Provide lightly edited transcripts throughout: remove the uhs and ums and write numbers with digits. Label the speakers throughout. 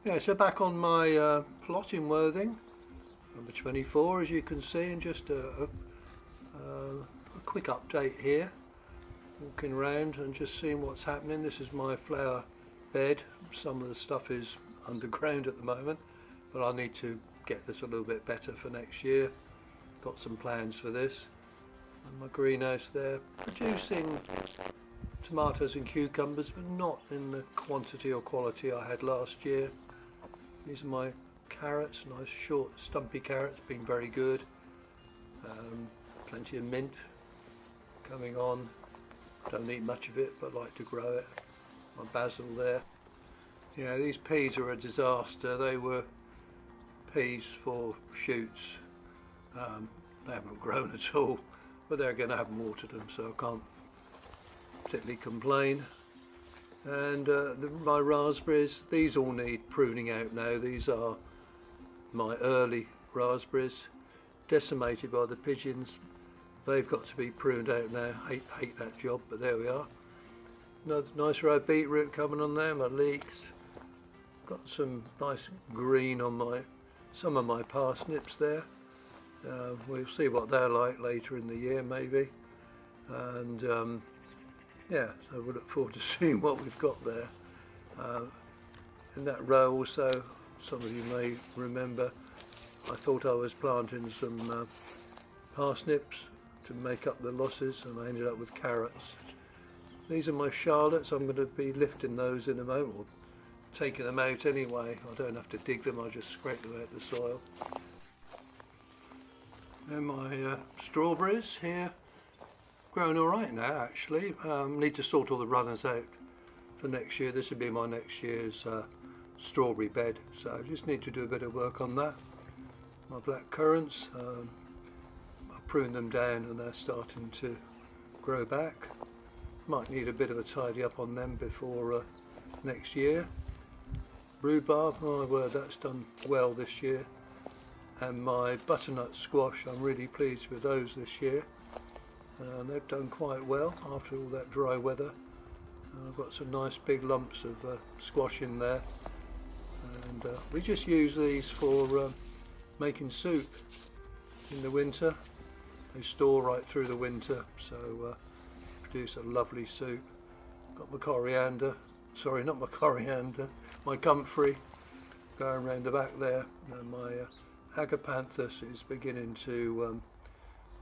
Speaker 1: Yeah, so back on my plot in Worthing, number 24 as you can see, and just a quick update here, walking around and just seeing what's happening. This is my flower bed. Some of the stuff is underground at the moment, but I need to get this a little bit better for next year. Got some plans for this. And my greenhouse there, producing tomatoes and cucumbers, but not in the quantity or quality I had last year. These are my carrots, nice short stumpy carrots, been very good. Plenty of mint coming on. Don't eat much of it, but like to grow it. My basil there. Yeah, these peas are a disaster. They were peas for shoots. They haven't grown at all, but they're going to have watered them, so I can't particularly complain. And my raspberries, these all need pruning out now. These are my early raspberries, decimated by the pigeons. They've got to be pruned out now. Hate that job, but there we are. Another nice row of beetroot coming on there, my leeks. Got some nice green on some of my parsnips there. We'll see what they're like later in the year maybe. And yeah, so we'll look forward to seeing what we've got there. In that row also, some of you may remember, I thought I was planting some parsnips to make up the losses, and I ended up with carrots. These are my shallots. I'm going to be lifting those in a moment, or taking them out anyway. I don't have to dig them, I just scrape them out of the soil. And my strawberries here, growing alright now actually. Need to sort all the runners out for next year. This will be my next year's strawberry bed, so I just need to do a bit of work on that. My black currants, I pruned them down and they're starting to grow back. Might need a bit of a tidy up on them before next year. Rhubarb, my word, that's done well this year. And my butternut squash, I'm really pleased with those this year. They've done quite well after all that dry weather. I've got some nice big lumps of squash in there, and we just use these for making soup in the winter. They store right through the winter, so produce a lovely soup. Got my coriander, sorry, not my coriander, my comfrey going around the back there, and my agapanthus is beginning to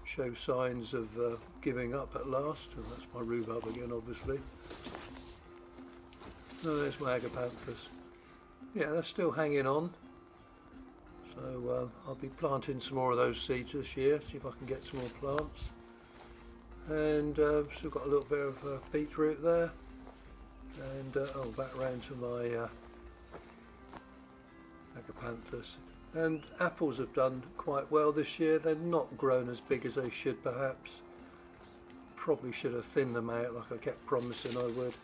Speaker 1: show signs of giving up at last, and that's my rhubarb again obviously. No, there's my agapanthus. Yeah, that's still hanging on, so I'll be planting some more of those seeds this year, see if I can get some more plants. And still got a little bit of beetroot there, and back round to my agapanthus. And apples have done quite well this year. They're not grown as big as they should perhaps. Probably should have thinned them out like I kept promising I would.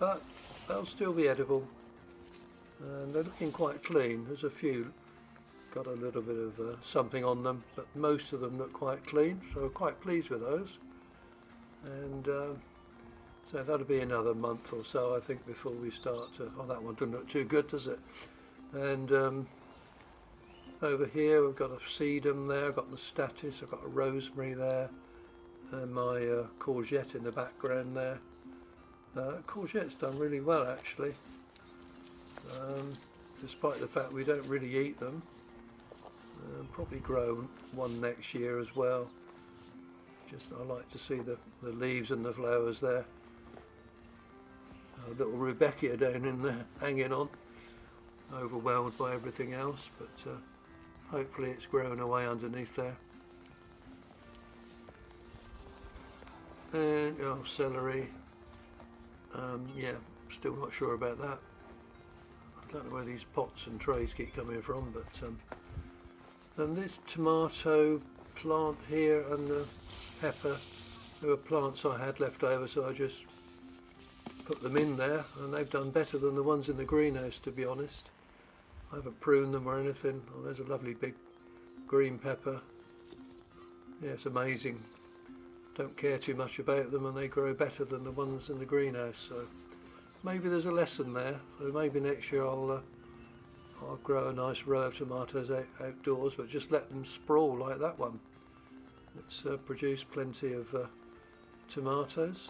Speaker 1: But they'll still be edible. And they're looking quite clean. There's a few got a little bit of something on them, but most of them look quite clean, so I'm quite pleased with those. And so that'll be another month or so I think before we start to, oh, that one doesn't look too good, does it? And over here we've got a sedum there, I've got my statice, I've got a rosemary there, and my courgette in the background there. Courgette's done really well actually, despite the fact we don't really eat them. Probably grow one next year as well. Just I like to see the leaves and the flowers there. A little rudbeckia down in there hanging on. Overwhelmed by everything else, but hopefully it's growing away underneath there. And celery, yeah, still not sure about that. I don't know where these pots and trays keep coming from, but and this tomato plant here and the pepper, there were plants I had left over, so I just put them in there, and they've done better than the ones in the greenhouse, to be honest. I haven't pruned them or anything. Oh, there's a lovely big green pepper. Yeah, it's amazing. Don't care too much about them, and they grow better than the ones in the greenhouse, so maybe there's a lesson there. So maybe next year I'll grow a nice row of tomatoes outdoors, but just let them sprawl like that one. It's produced plenty of tomatoes.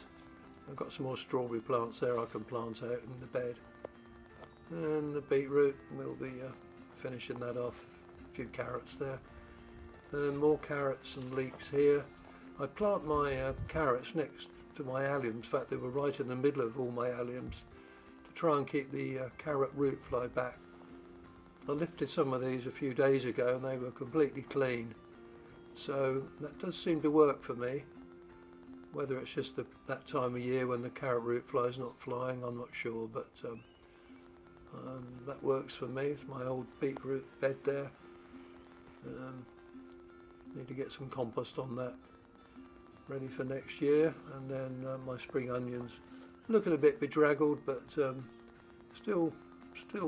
Speaker 1: I've got some more strawberry plants there I can plant out in the bed. And the beetroot, we'll be finishing that off. A few carrots there. And more carrots and leeks here. I plant my carrots next to my alliums. In fact, they were right in the middle of all my alliums to try and keep the carrot root fly back. I lifted some of these a few days ago and they were completely clean. So that does seem to work for me. Whether it's just that time of year when the carrot root fly is not flying, I'm not sure, but that works for me. It's my old beetroot bed there. Need to get some compost on that, ready for next year. And then my spring onions, looking a bit bedraggled, but still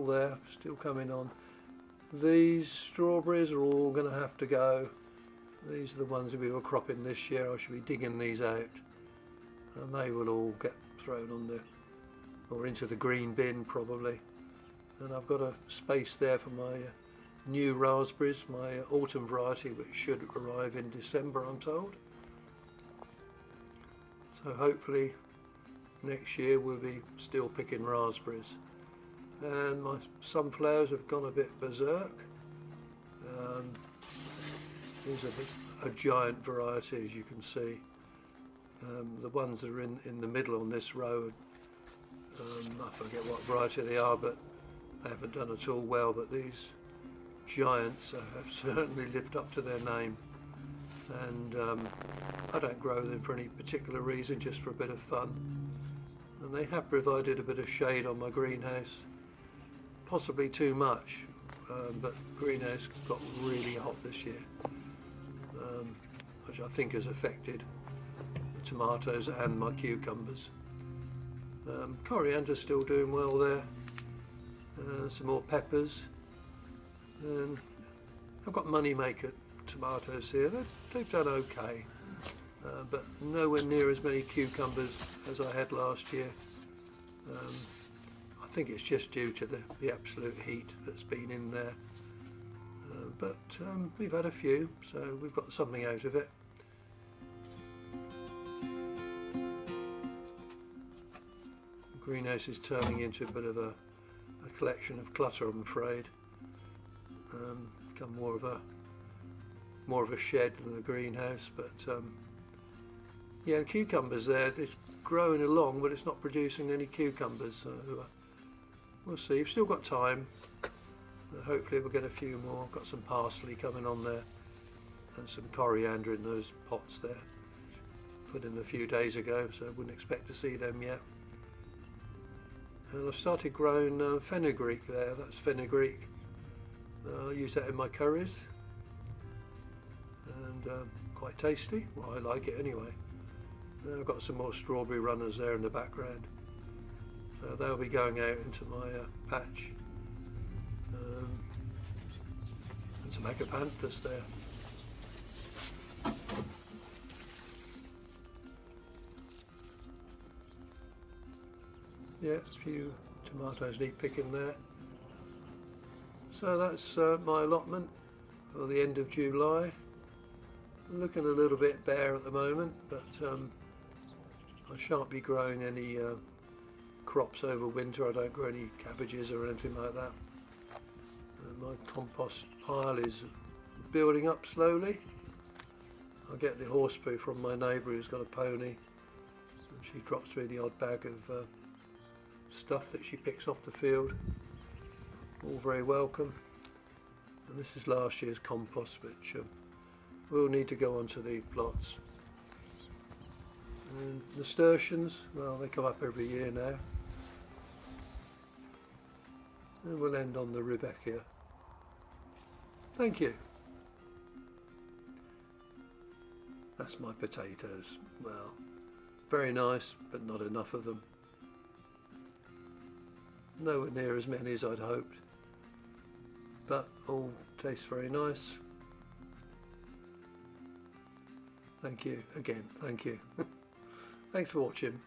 Speaker 1: there, still coming on. These strawberries are all going to have to go. These are the ones that we were cropping this year. I should be digging these out, and they will all get thrown on or into the green bin probably. And I've got a space there for my new raspberries, my autumn variety, which should arrive in December, I'm told. So hopefully next year we'll be still picking raspberries. And my sunflowers have gone a bit berserk. These are a giant variety, as you can see. The ones that are in the middle on this row, I forget what variety they are, but they haven't done at all well. But these giants have certainly lived up to their name. And I don't grow them for any particular reason, just for a bit of fun. And they have provided a bit of shade on my greenhouse, possibly too much, but greenhouse got really hot this year, which I think has affected the tomatoes and my cucumbers. Coriander's still doing well there. Some more peppers, and I've got moneymaker tomatoes here. They've done okay, but nowhere near as many cucumbers as I had last year. I think it's just due to the absolute heat that's been in there, but we've had a few, so we've got something out of it. The greenhouse is turning into a bit of a collection of clutter, I'm afraid. Become more of a shed than a greenhouse, but yeah, the cucumbers there, it's growing along, but it's not producing any cucumbers, so we'll see. We've still got time. Hopefully we'll get a few more. Got some parsley coming on there and some coriander in those pots there. Put in a few days ago, so I wouldn't expect to see them yet. And I've started growing fenugreek there. That's fenugreek. I'll use that in my curries, and quite tasty. Well, I like it anyway. I've got some more strawberry runners there in the background, so they'll be going out into my patch. And some agapanthus there. Yeah, a few tomatoes need picking there. So that's my allotment for the end of July. Looking a little bit bare at the moment, but I shan't be growing any crops over winter. I don't grow any cabbages or anything like that. My compost pile is building up slowly. I get the horse poo from my neighbour who's got a pony, and she drops me the odd bag of stuff that she picks off the field. All very welcome. And this is last year's compost, which will need to go onto the plots. And nasturtiums, well, they come up every year now. And we'll end on the Rebecca. Thank you. That's my potatoes. Well, very nice, but not enough of them. Nowhere near as many as I'd hoped, but all taste very nice. Thank you again, thank you. Thanks for watching.